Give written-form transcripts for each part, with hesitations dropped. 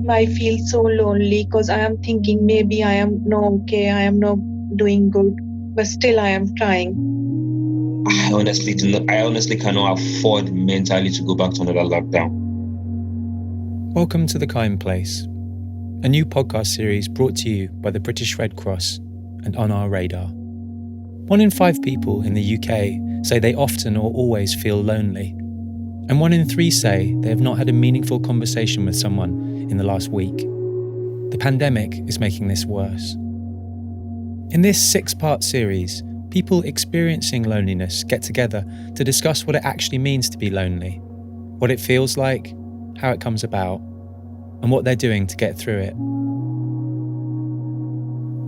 I feel so lonely because I am thinking maybe I am no okay, I am not doing good, but still I am trying. I honestly cannot afford mentally to go back to another lockdown. Welcome to The Kind Place, a new podcast series brought to you by the British Red Cross and On Our Radar. 1 in 5 people in the UK say they often or always feel lonely, and 1 in 3 say they have not had a meaningful conversation with someone in the last week. The pandemic is making this worse. In this 6-part series, people experiencing loneliness get together to discuss what it actually means to be lonely, what it feels like, how it comes about, and what they're doing to get through it.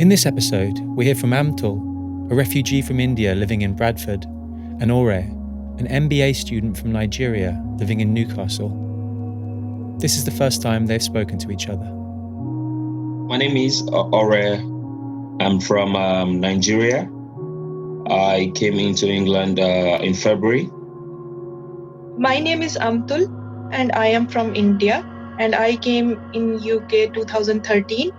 In this episode, we hear from Amtul, a refugee from India living in Bradford, and Ore, an MBA student from Nigeria living in Newcastle. This is the first time they've spoken to each other. My name is Ore. I'm from Nigeria. I came into England in February. My name is Amtul and I am from India, and I came in UK 2013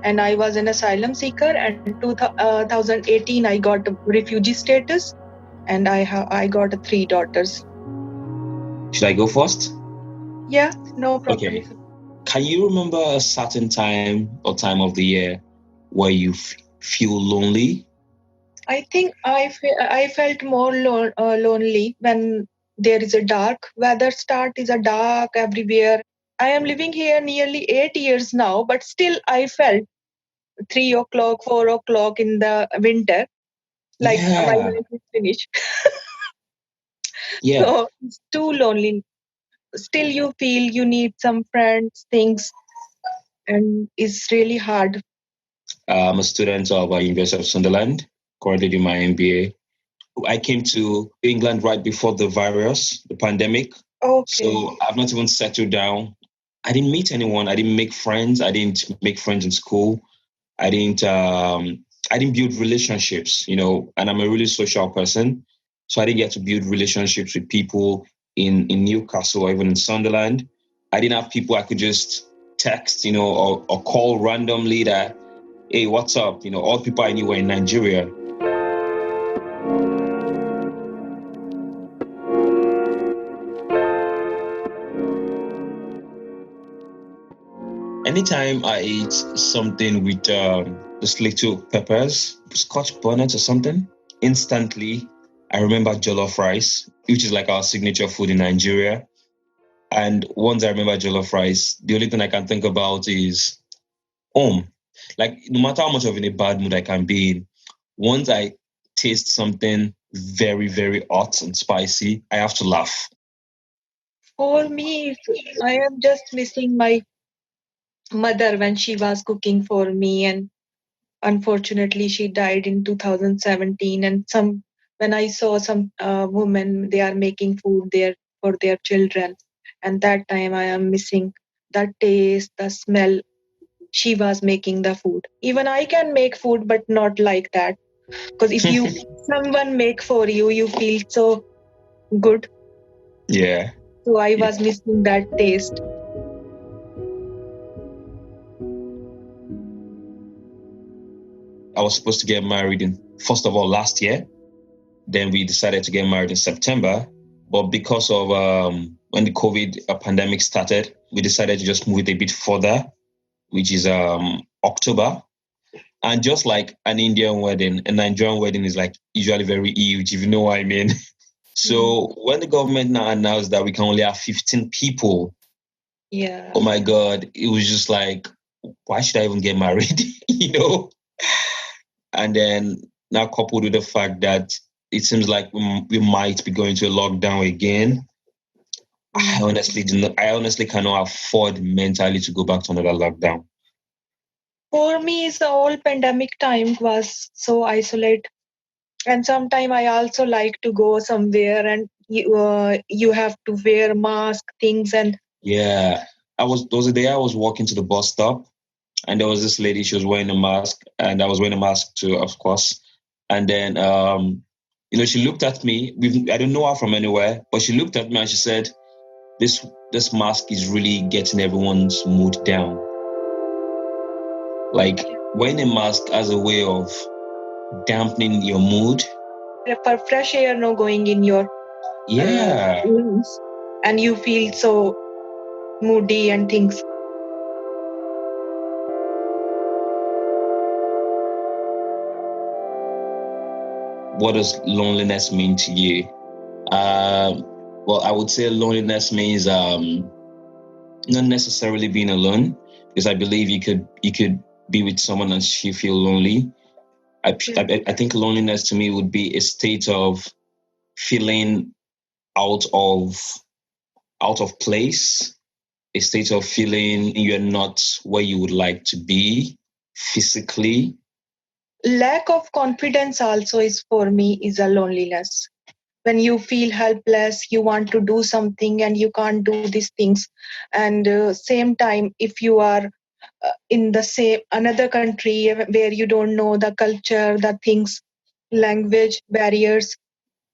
and I was an asylum seeker, and 2018 I got a refugee status, and I got 3 daughters. Should I go first? Yeah, no problem. Okay. Can you remember a certain time or time of the year where you feel lonely? I think I felt more lonely when there is a dark weather is a dark everywhere. I am living here nearly 8 years now, but still I felt 3 o'clock, 4 o'clock in the winter, like my life is finished. Yeah. So it's too lonely. Still you feel you need some friends, things, and it's really hard. I'm a student of University of Sunderland, currently doing my MBA. I came to England right before the virus, the pandemic. Okay. So I've not even settled down. I didn't meet anyone. I didn't make friends. I didn't make friends in school. I didn't build relationships, and I'm a really social person. So I didn't get to build relationships with people in Newcastle or even in Sunderland. I didn't have people I could just text, or call randomly that, hey, what's up? All people I knew were in Nigeria. Anytime I eat something with just little peppers, Scotch bonnet or something, instantly I remember jollof rice, which is like our signature food in Nigeria. And once I remember jollof rice, the only thing I can think about is home. Like, no matter how much of in a bad mood I can be in, once I taste something very, very hot and spicy, I have to laugh. For me, I am just missing my mother when she was cooking for me, and unfortunately she died in 2017. And when I saw some women, they are making food there for their children, and that time I am missing the taste, the smell. She was making the food. Even I can make food, but not like that, because if you someone make for you, you feel so good. Yeah. So I was missing that taste. I was supposed to get married first of all last year. Then we decided to get married in September. But because of when the COVID pandemic started, we decided to just move it a bit further, which is October. And just like an Indian wedding, a Nigerian wedding is like usually very huge, if you know what I mean. So when the government now announced that we can only have 15 people, yeah, oh my God, it was just like, why should I even get married? And then now coupled with the fact that it seems like we might be going to a lockdown again. I honestly cannot afford mentally to go back to another lockdown. For me, the whole pandemic time was so isolate, and sometimes I also like to go somewhere, and you have to wear mask things. And yeah, there was a day I was walking to the bus stop, and there was this lady. She was wearing a mask, and I was wearing a mask too, of course. And then she looked at me. I don't know her from anywhere, but she looked at me and she said, this mask is really getting everyone's mood down. Like wearing a mask as a way of dampening your mood. For fresh air no going in your Yeah. lungs, and you feel so moody and things. What does loneliness mean to you? Well, I would say loneliness means not necessarily being alone, because I believe you could be with someone and she feel lonely. I think loneliness to me would be a state of feeling out of out of place, a state of feeling you're not where you would like to be physically. Lack of confidence also is for me is a loneliness. When you feel helpless, you want to do something and you can't do these things. And same time, if you are in the same another country where you don't know the culture, the things, language barriers,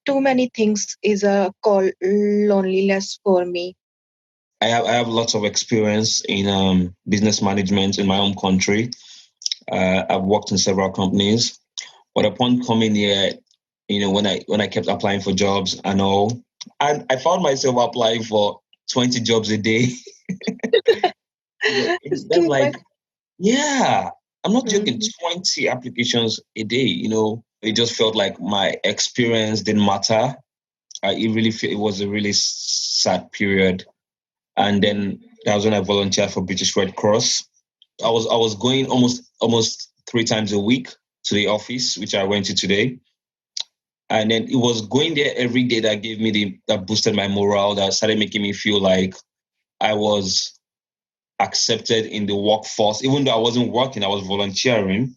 too many things is a call loneliness for me. I have lots of experience in business management in my home country. I've worked in several companies, but upon coming here, when I kept applying for jobs and all, and I found myself applying for 20 jobs a day. It's That's too much. like, yeah, I'm not joking, Mhm. 20 applications a day. It just felt like my experience didn't matter. It was a really sad period. And then that was when I volunteered for British Red Cross. I was going almost 3 times a week to the office, which I went to today. And then it was going there every day that gave me that boosted my morale, that started making me feel like I was accepted in the workforce. Even though I wasn't working, I was volunteering,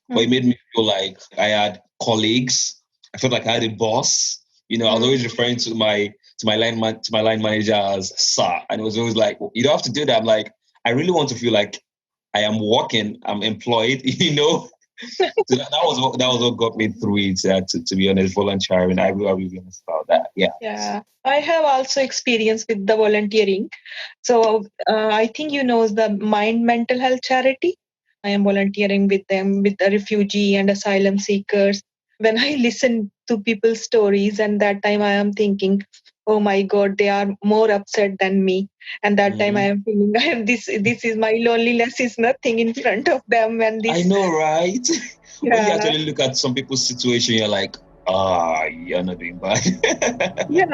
but it made me feel like I had colleagues. I felt like I had a boss. I was always referring to my line manager as sir, and it was always like, you don't have to do that. I'm like, I really want to feel like I am working, I'm employed. So that was what got me through it. To be honest, volunteering. I will be honest about that. Yeah. Yeah, I have also experience with the volunteering. So I think you know the Mind Mental Health Charity. I am volunteering with them with the refugee and asylum seekers. When I listen to people's stories, and that time I am thinking, oh my God, they are more upset than me. And that time I Mhm. am feeling this is my loneliness is nothing in front of them. And I this, know, right? When you yeah, actually look at some people's situation, you're like, you're not doing bad. yeah,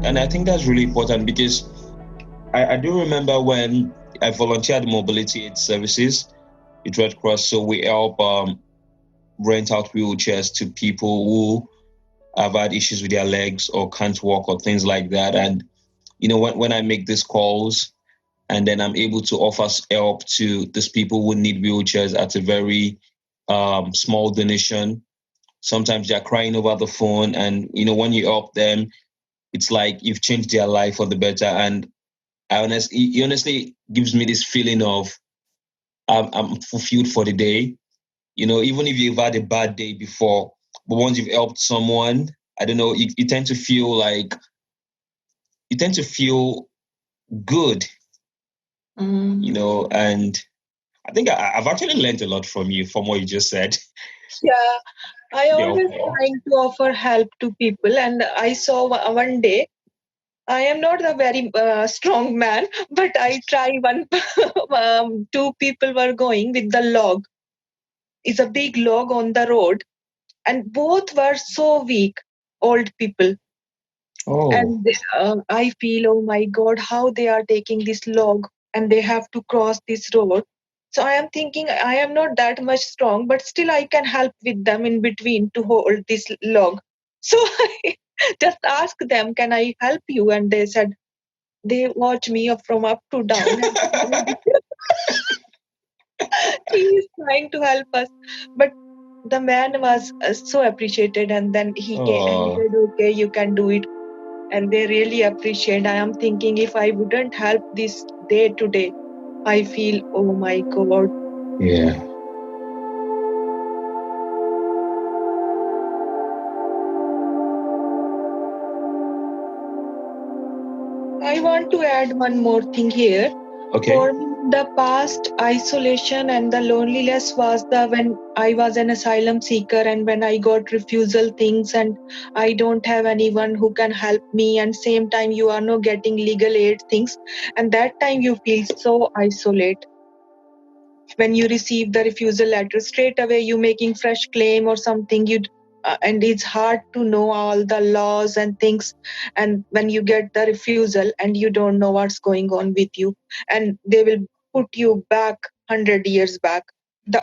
And I think that's really important because I do remember when I volunteered mobility aid services with Red Cross. So we help rent out wheelchairs to people who have had issues with their legs or can't walk or things like that. And, when I make these calls and then I'm able to offer help to these people who need wheelchairs at a very small donation. Sometimes they're crying over the phone, and when you help them, it's like you've changed their life for the better. And it honestly gives me this feeling of I'm fulfilled for the day. Even if you've had a bad day before, but once you've helped someone, I don't know, you tend to feel like you tend to feel good, mm, and I think I've actually learned a lot from you, from what you just said. yeah. I The always helper. trying to offer help to people, and I saw one day. I am not a very strong man, but I try one. Two people were going with the log. It's a big log on the road, and both were so weak, old people. Oh, And I feel, oh my God, how they are taking this log and they have to cross this road. So I am thinking I am not that much strong, but still I can help with them in between to hold this log. So I just asked them, can I help you? And they said, they watch me from up to down, and he is trying to help us. But the man was so appreciated, and then he oh, said, okay, you can do it. And they really appreciate. I am thinking if I wouldn't help this day today, I feel, oh my God. yeah. want to add one more thing here. Okay. For me, the past isolation and the loneliness was when I was an asylum seeker and when I got refusal things and I don't have anyone who can help me, and same time you are not getting legal aid things, and that time you feel so isolated. When you receive the refusal letter, straight away you making fresh claim or something, and it's hard to know all the laws and things, and when you get the refusal and you don't know what's going on with you, and they will put you back 100 years back,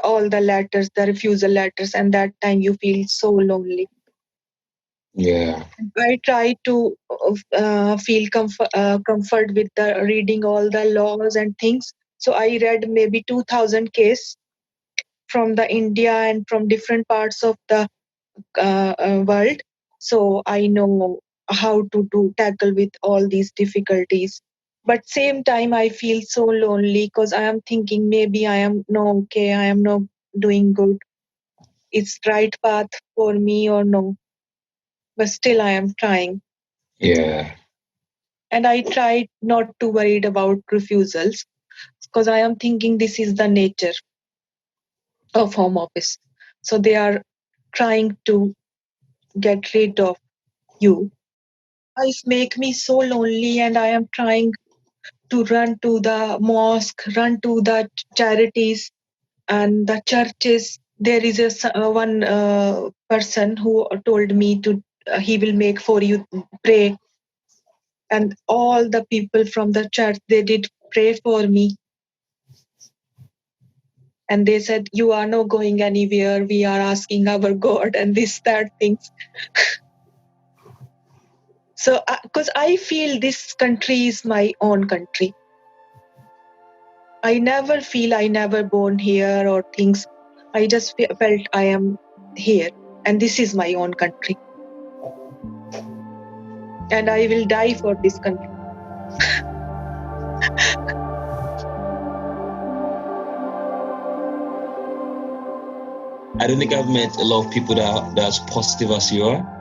all the letters, the refusal letters, and that time you feel so lonely. Yeah. I try to feel comfort with the reading all the laws and things. So I read maybe 2000 case from the India and from different parts of the world. So I know how to tackle with all these difficulties. But same time, I feel so lonely because I am thinking maybe I am no okay, I am not doing good. It's right path for me or no. But still, I am trying. Yeah. And I try not to worried about refusals because I am thinking this is the nature of home office. So they are trying to get rid of you. It make me so lonely, and I am trying to run to the mosque, run to the charities and the churches. There is one person who told me to he will make for you pray, and all the people from the church they did pray for me, and they said you are not going anywhere. We are asking our God and this that things. So because I feel this country is my own country. I never feel I never born here or things. I just felt I am here and this is my own country. And I will die for this country. I don't think I've met a lot of people that as positive as you are.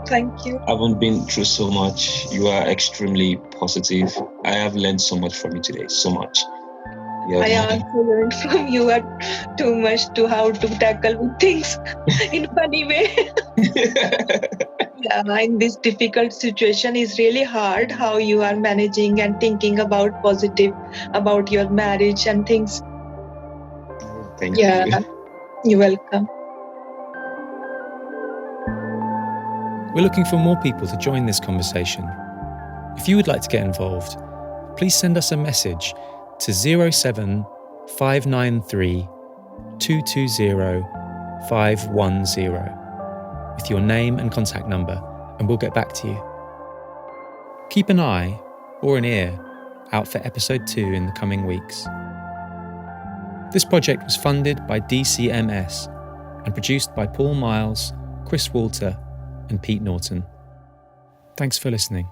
Thank you. I haven't been through so much. You are extremely positive. I have learned so much from you today. So much. I also learned from you too much to how to tackle things in funny way. Yeah, in this difficult situation is really hard how you are managing and thinking about positive about your marriage and things. Thank Yeah, you. you're welcome. We're looking for more people to join this conversation. If you would like to get involved, please send us a message to 07 593 220 510 with your name and contact number, and we'll get back to you. Keep an eye or an ear out for episode 2 in the coming weeks. This project was funded by DCMS and produced by Paul Miles, Chris Walter, and Pete Norton. Thanks for listening.